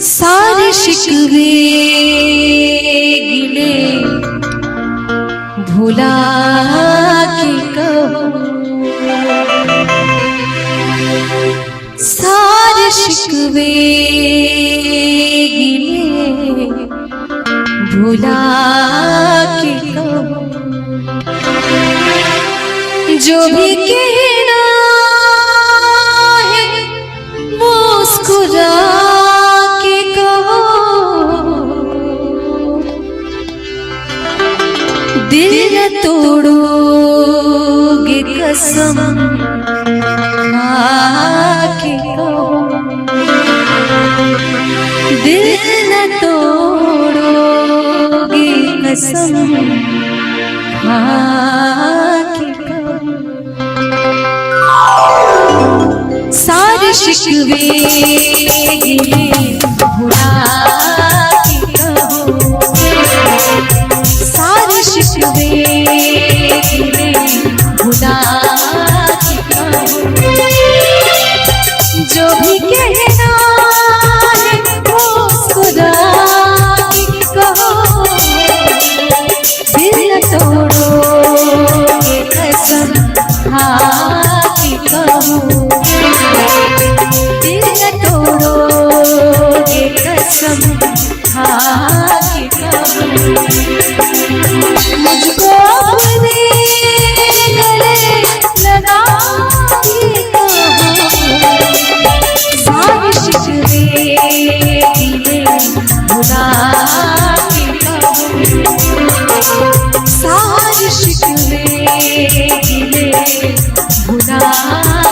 सारे शिकवे गिले भुला के कहो, सारे शिकवे गिले भुला के कहो, जो भी कहना है मुस्कुरा के कहो, दिल न तोड़ोगे कसम खा के कहो, दिल न तोड़ोगे कसम खा के कहो, सारे शिकवे गिले भुला के कहो, सारे शिकवे गिले भुला के कहो, जो भी कहना है मुस्कुरा के कहो, दिल न तोड़ोगे कसम खा के कहो, दिल न तोड़ोगे कसम खा के कहो, मुझको अपने गले लगा के कहो, सारे शिकवे गिले भुला के कहो, सारे शिकवे गिले भुला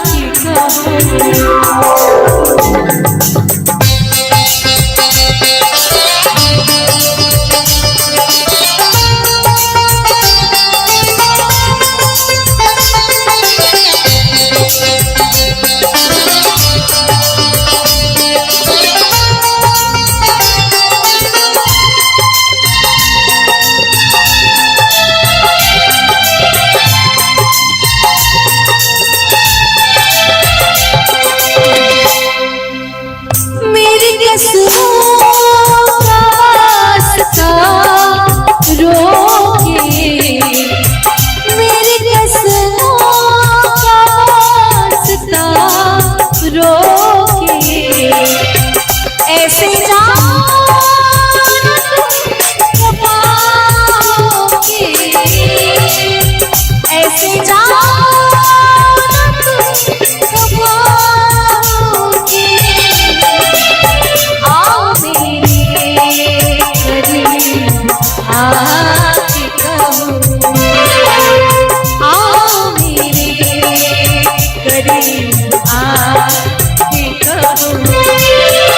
के कहो।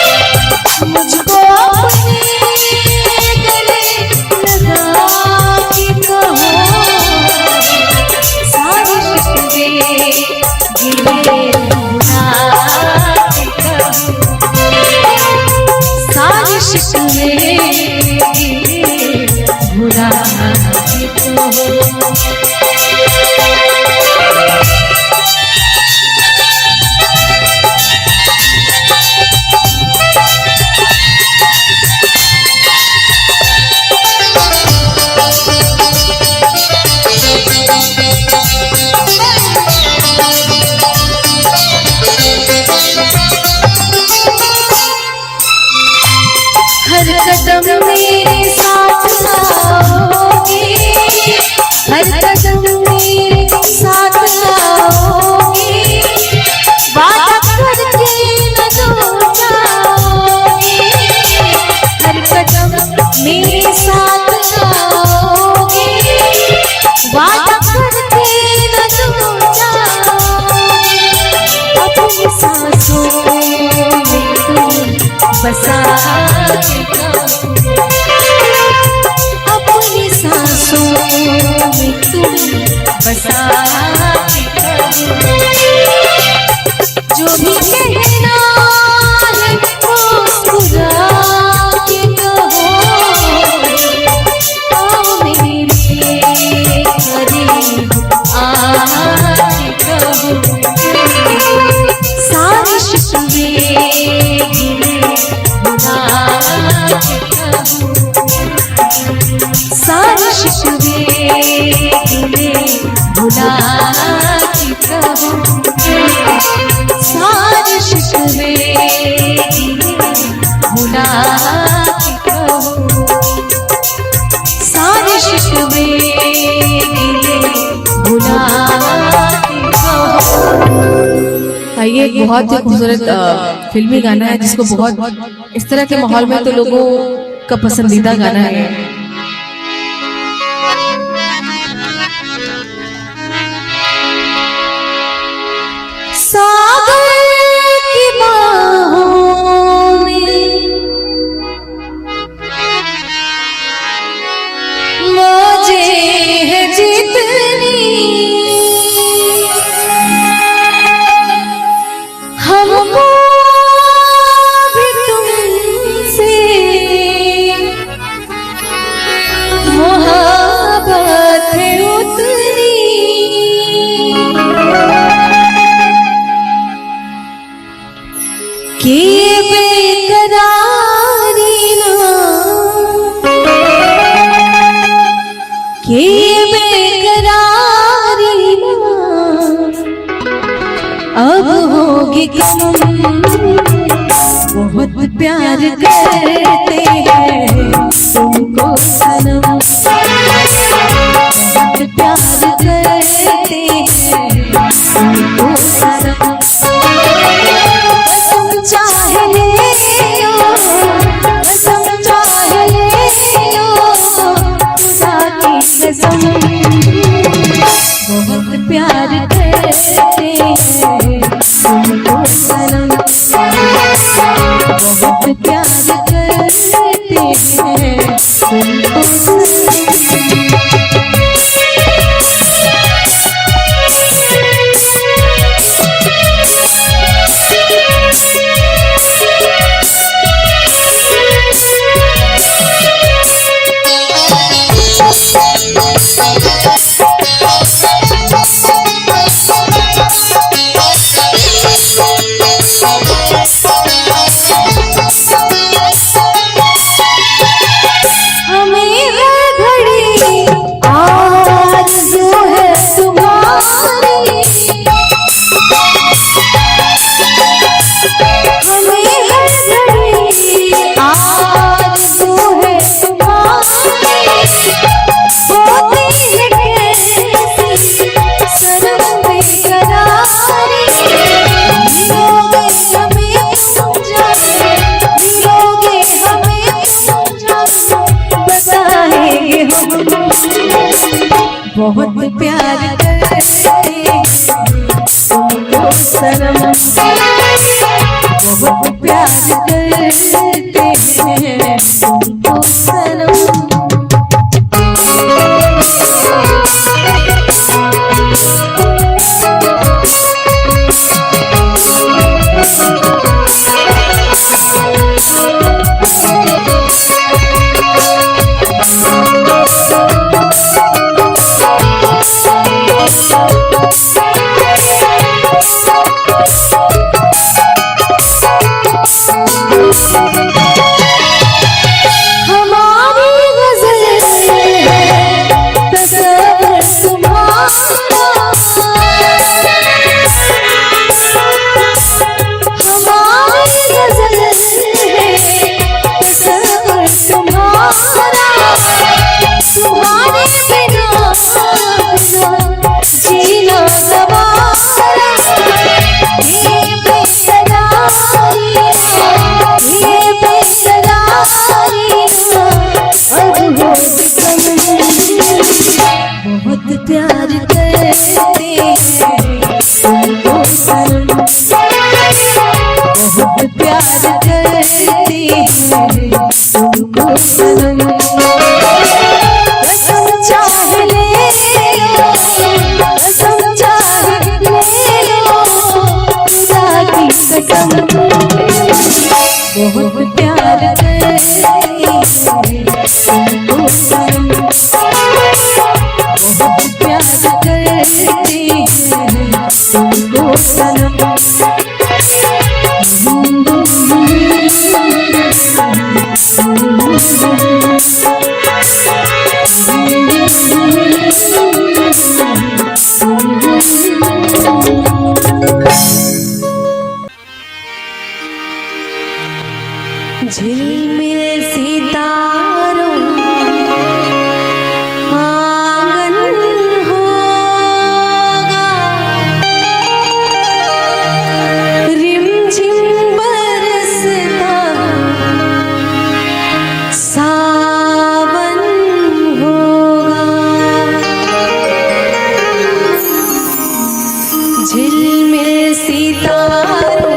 मुझको अपने गले लगा के कहो, सारे शिकवे गिले भुला के कहो, सारे शिकवे गिले भुला के कहो। हर कदम मेरे साथ आओगे, हर कदम मेरे साथ आओगे, वादा करके न दूर जाओगे, हर कदम मेरे साथ आओगे, वादा करके न दूर जाओगे, अपनी सांसों में तुम बसा के कहो, अपनी सांसों में तुम बसा के कहो, जो भी कहना है मुस्कुरा के कहो, आओ मेरे करीब आके कहो, सारे शिकवे गिले भुला भुला के कहूँगी, सारे शिकवे गिले भुला के कहूँगी। ये एक बहुत ही खूबसूरत फिल्मी गाना है जिसको बहुत इस तरह के माहौल में तो लोगों का पसंदीदा गाना है। सागर की बाहों में मौजें हैं जितनी, हमको भी तुमसे मोहब्बत है उतनी, कि बेकरारी ना, कि बेकरारी ना अब होगी कम। बहुत प्यार करते हैं तुमको सनम, बहुत प्यार करते हैं तुमको सनम। कसम चाहे लो, कसम चाहे लो, खुदा की कसम। बहुत प्यार करते हैं तुमको सनम, बहुत प्यार करते हैं तुमको सनम। बहुत प्यार करते हैं तुमको सनम, बहुत प्यार करते हैं तुमको सनम। बहुत प्यार तुमको सनम, बहुत प्यार करते हैं तुमको सनम। झिलमिल सितारों आंगन होगा, रिमझिम बरसता सावन होगा। झिलमिल सितारों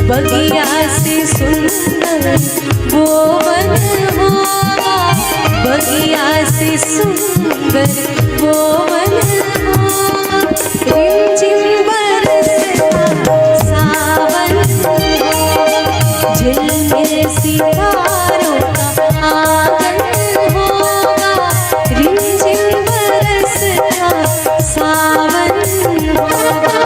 बगिया से सुंदर वो वन होगा, बगिया से सुंदर वो वन होगा। रिमझिम बरसता सावन होगा, झिलमिल सितारों का आंगन होगा, रिमझिम बरसता सावन होगा।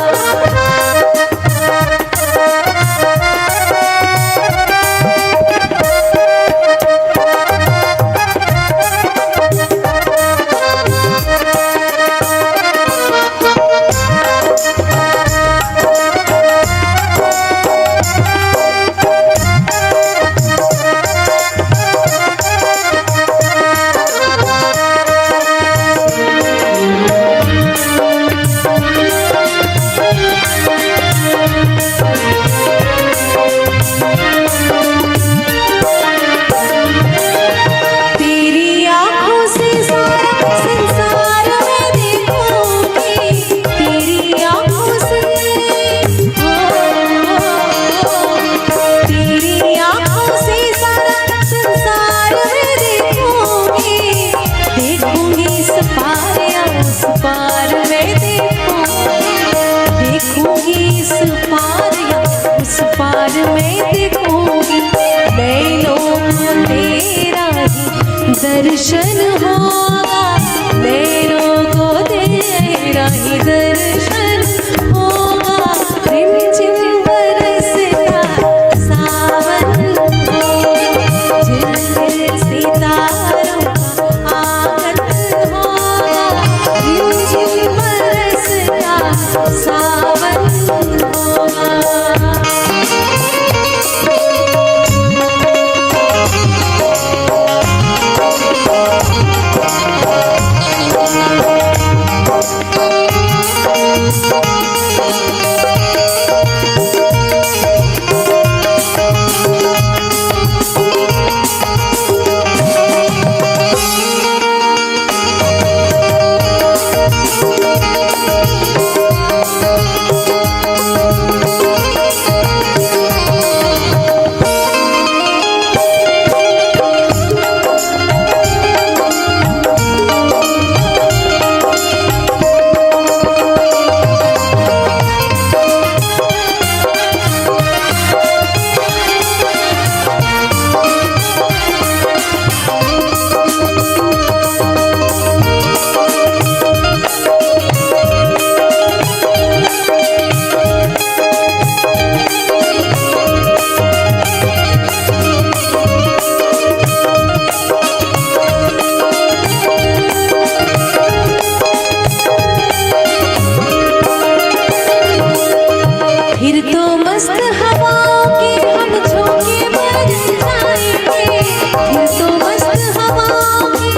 दर्शन होगा, नैनों को तेरा ही दर्शन होगा। रिमझिम बरसता सावन होगा, झिलमिल सितारों का आंगन होगा, रिमझिम बरसता सावन होगा। मस्त हवाओं के हम झोंके बन जाएंगे, फिर तो मस्त हवाओं के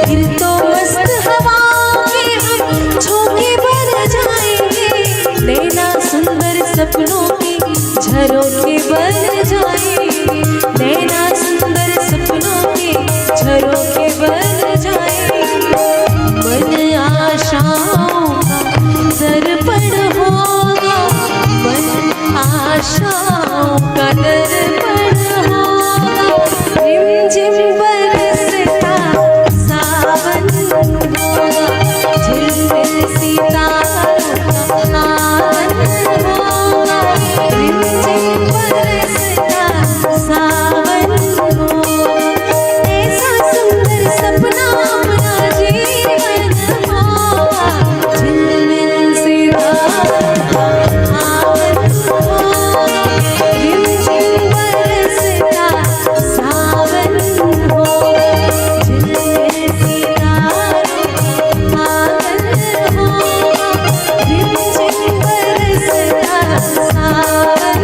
फिर तो मस्त हवाओं के हम झोंके बन जाएंगे, नैना सुंदर सपनों के झरोखे बन जाएंगे, नैना सुंदर सपनों के झरोखे बन जाएंगे। मन आशाओं का दर्पण होगा, मन आशाओं का दर्पण होगा, रिमझिम बरसता सावन होगा, झिलमिल सितारों का आंगन होगा, रिमझिम बरसता सावन होगा, ऐसा सुंदर सपना अपना जीवन होगा, झिलमिल सितारों का आंगन होगा, रिमझिम बरसता सावन होगा, झिलमिल सितारों का आंगन होगा, रिमझिम बरसता सावन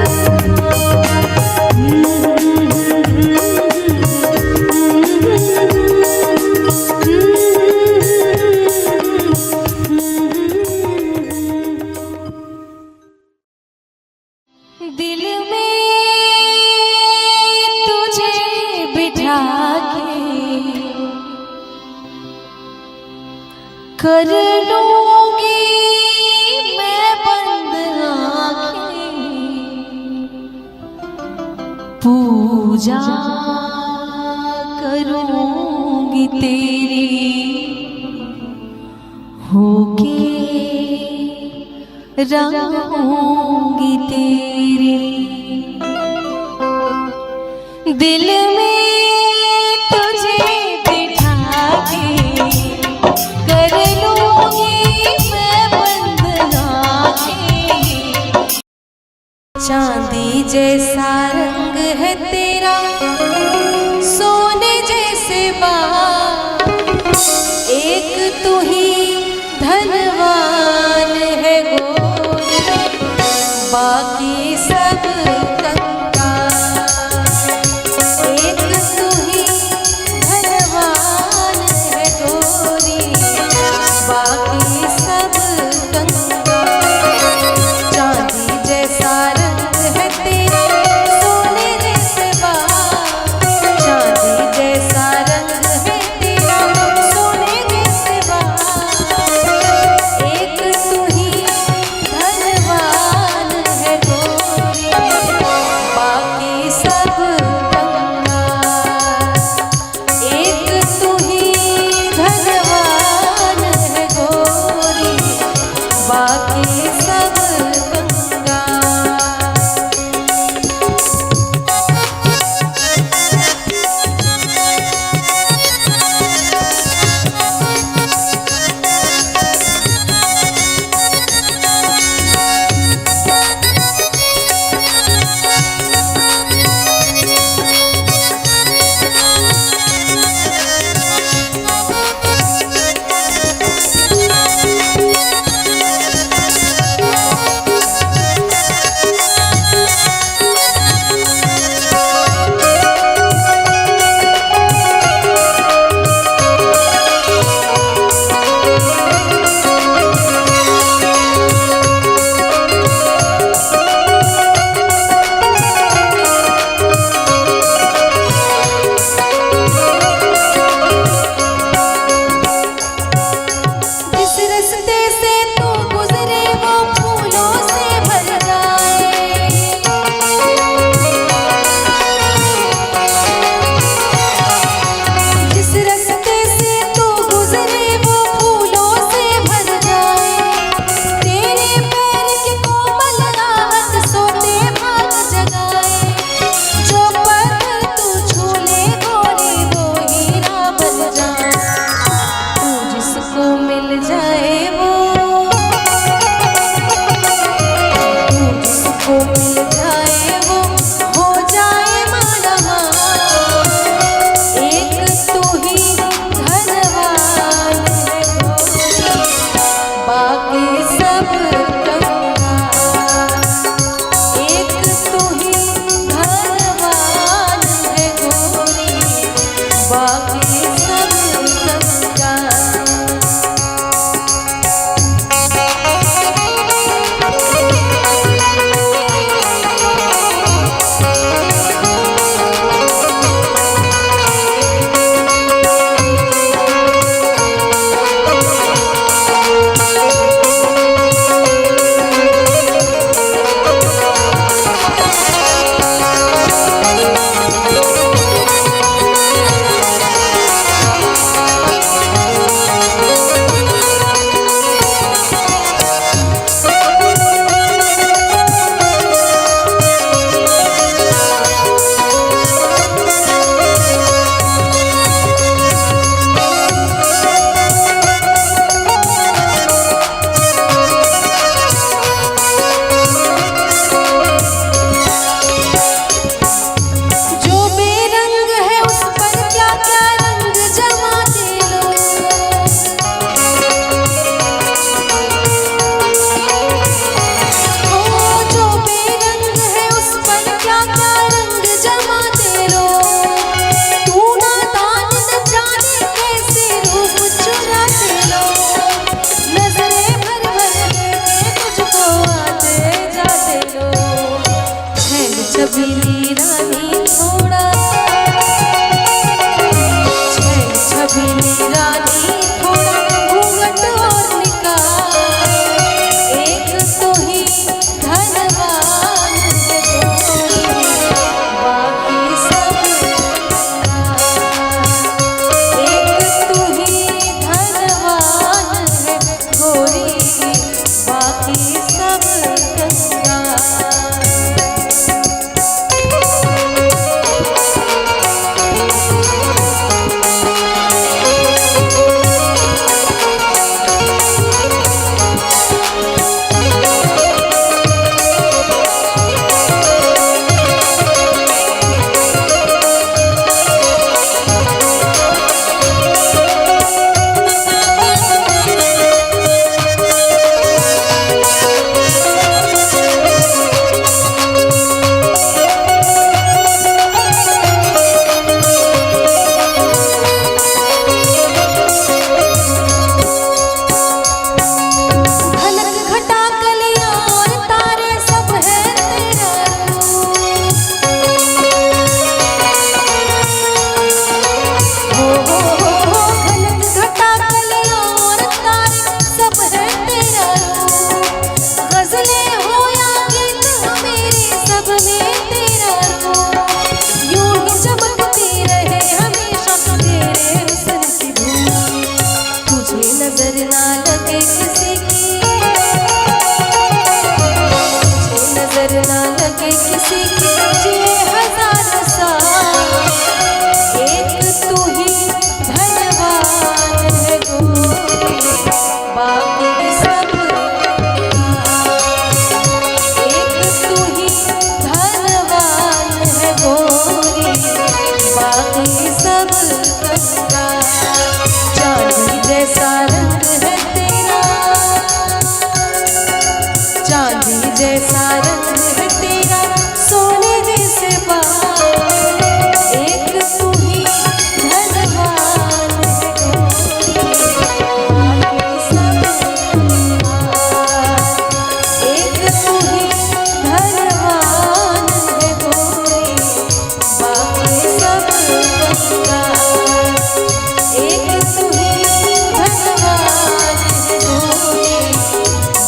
दिल में तुझे बिठा के कर लूंगी मैं बंद आंखें, पूजा करूंगी तेरी होके रहूंगी तेरी, दिल में तुझे बिठा के कर लूंगी मैं बंद आंखें, चांदी जैसा रंग है तेरा, सोने जैसे बाल, एक तू ही धनवान है गोरी, बाकी सब कंगाल, एक तू ही धनवान है गोरी, बाकी सब कंगाल, चांदी जैसा रंग है तेरा, सोने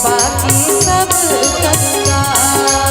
बाकी सब कंगाल।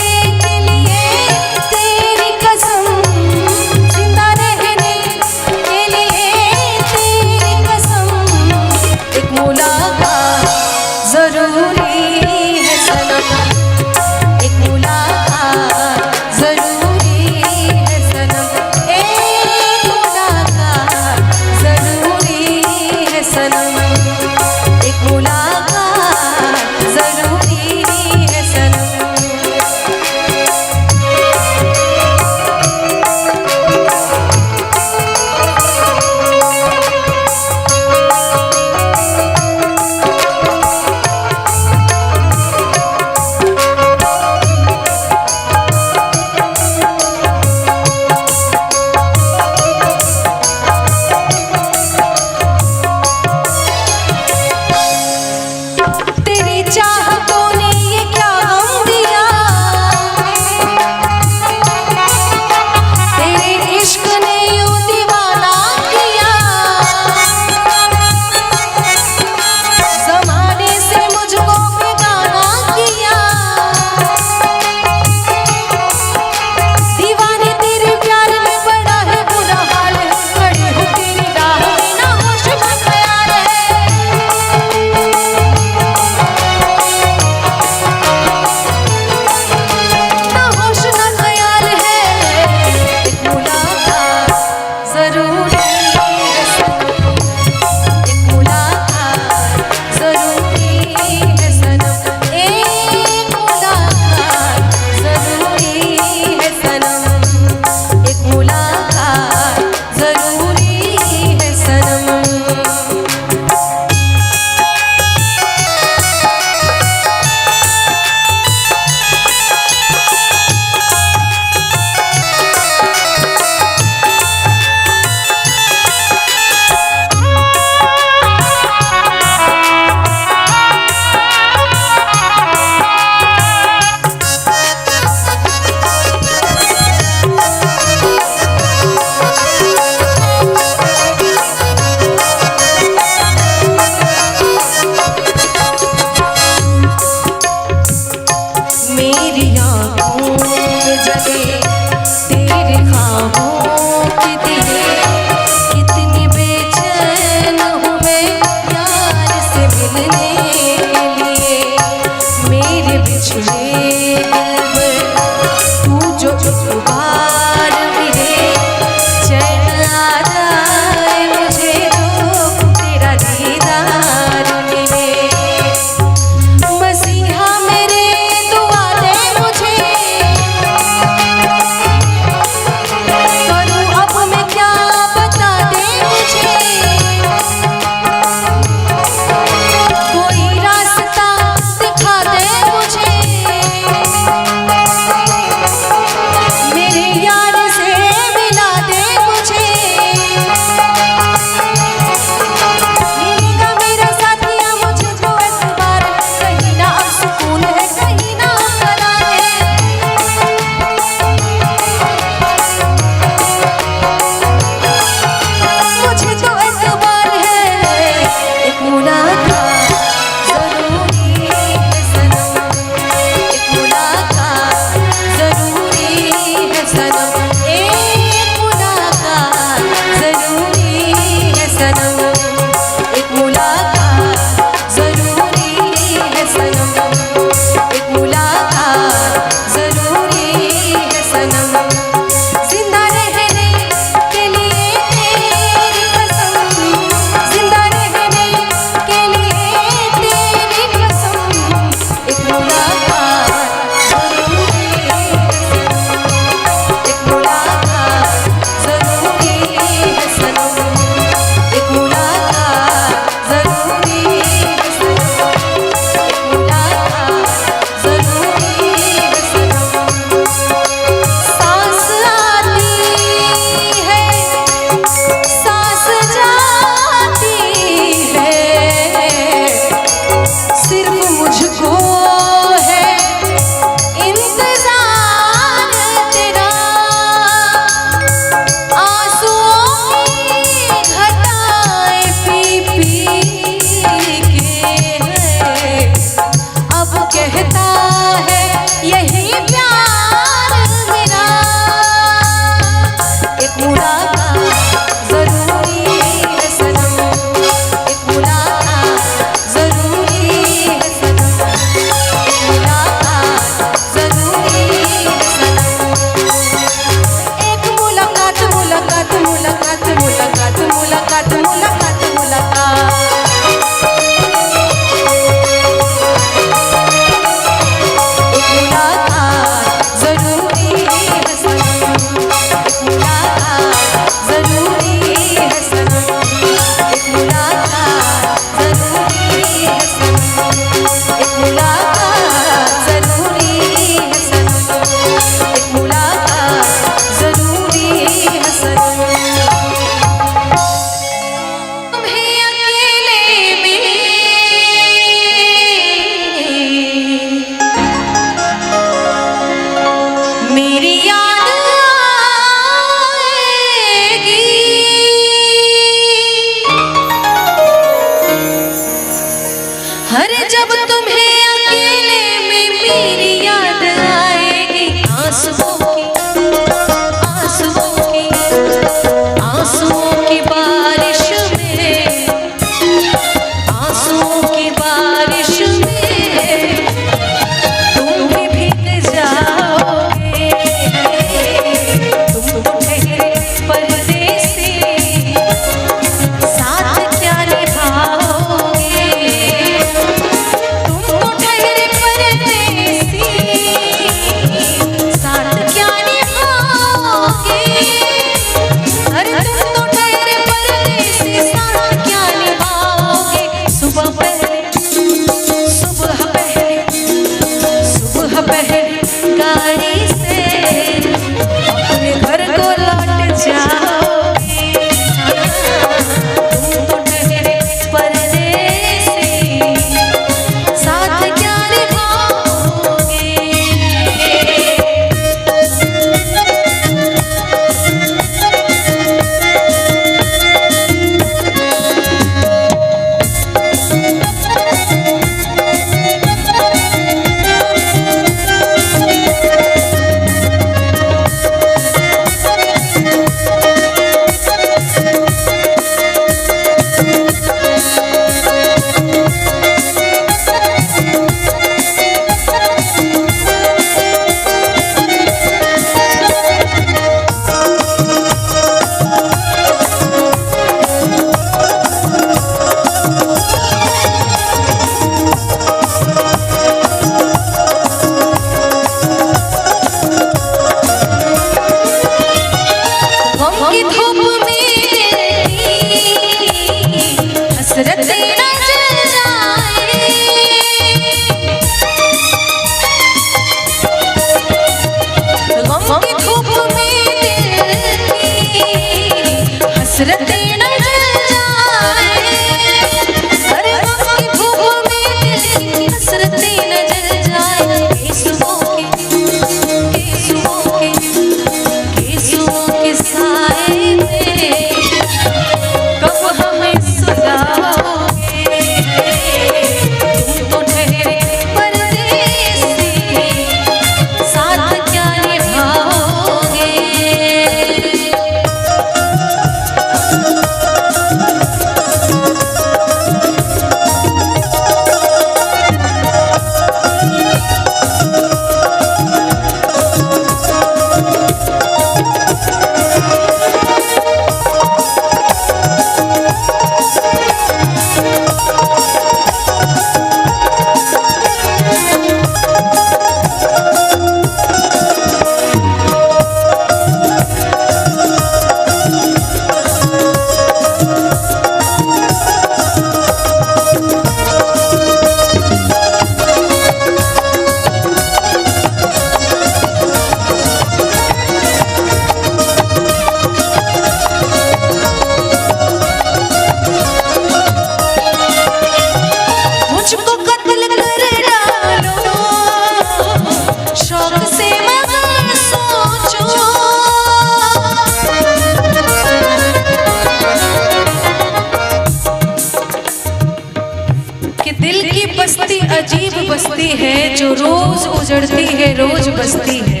बसती है जो रोज उजड़ती है, रोज बसती है।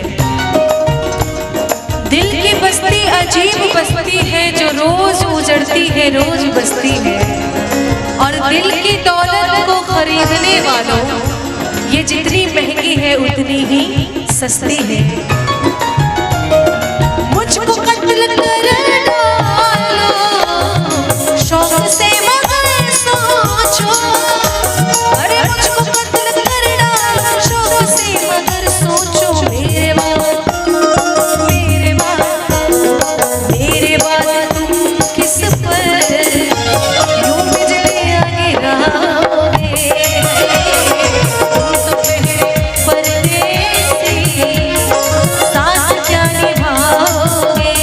दिल की बस्ती अजीब बस्ती है जो रोज उजड़ती है, रोज बसती है। और दिल की दौलत को खरीदने वालों, ये जितनी महंगी है उतनी ही सस्ती है। मुझको कत्ल कर डालो शौक से मगर सोचो, अरे मुझको कत्ल कर डालो शौक से मगर सोचो। मेरे बाद तुम किस पर यूं बिजलियां गिराओगे। तुम तो मेरे परदेसी, साथ क्या निभाओगे।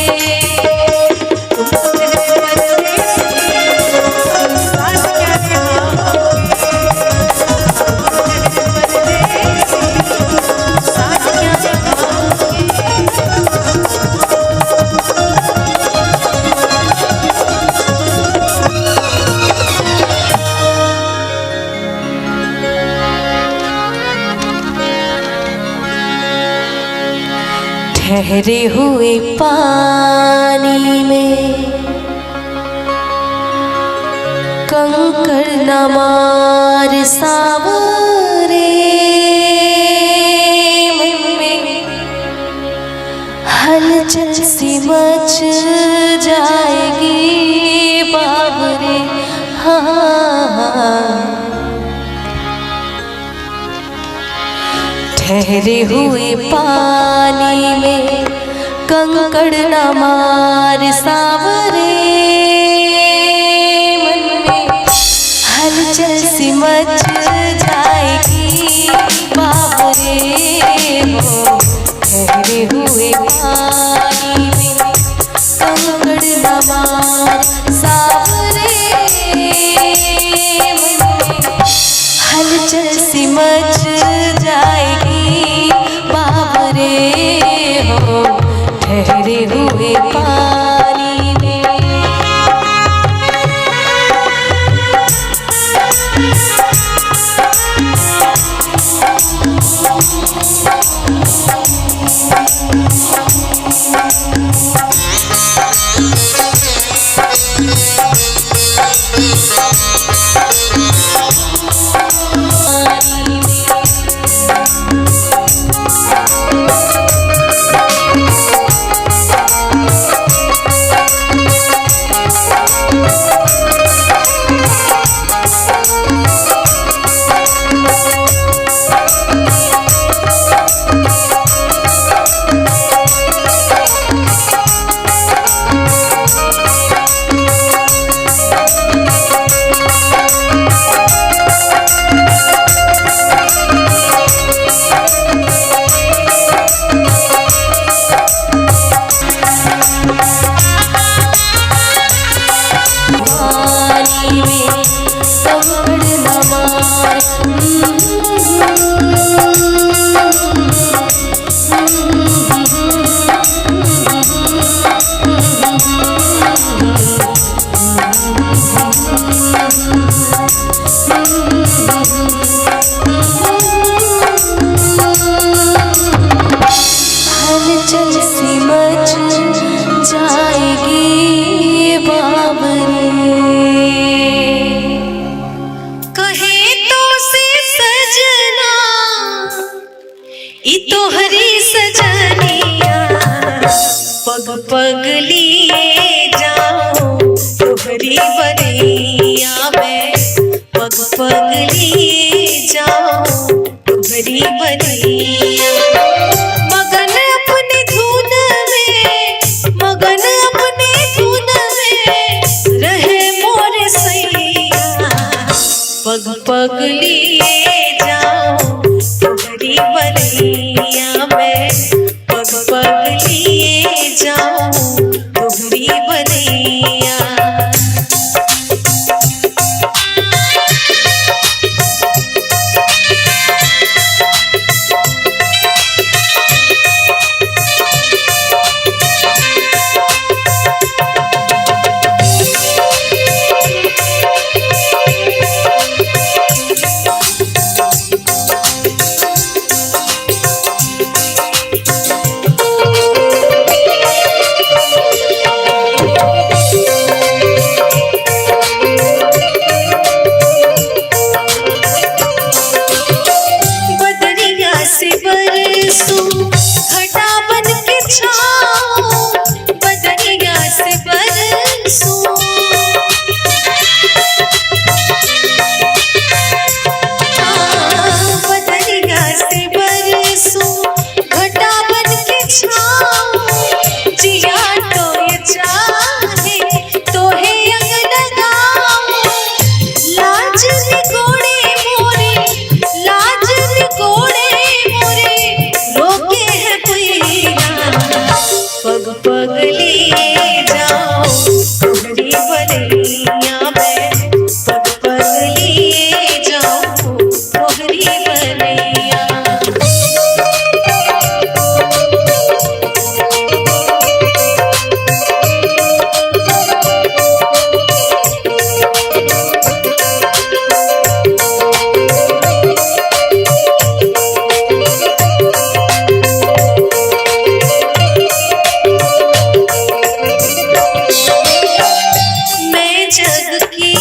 तुम तो मेरे परदेसी, साथ क्या निभाओगे। साथ क्या निभाओगे। ठहरे हुए पानी में कंकड़ न मार सावरे। मन में हलचल सी मच जाएगी बाबरे। हाँ, ठहरे हुए पानी में कंकड़ न मार सावरे। मन में हलचल सी मच जाएगी बाबरे। हो ठहरे हुए पानी में कंकड़ न मार सावरे। मन में हलचल सी मच जाएगी बाबरे। हो ठहरे हुए पानी में। पग लिए जाऊं तोहरी बरिया में, पग पग लिए जाऊं तोहरी बरिया। मगन अपनी धुन में, मगन अपनी धुन में रहे मोर सैया। पग पग लिए जाऊं तोहरी बरिया में, पग पग लिए जाऊं तोहरी बरिया।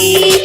की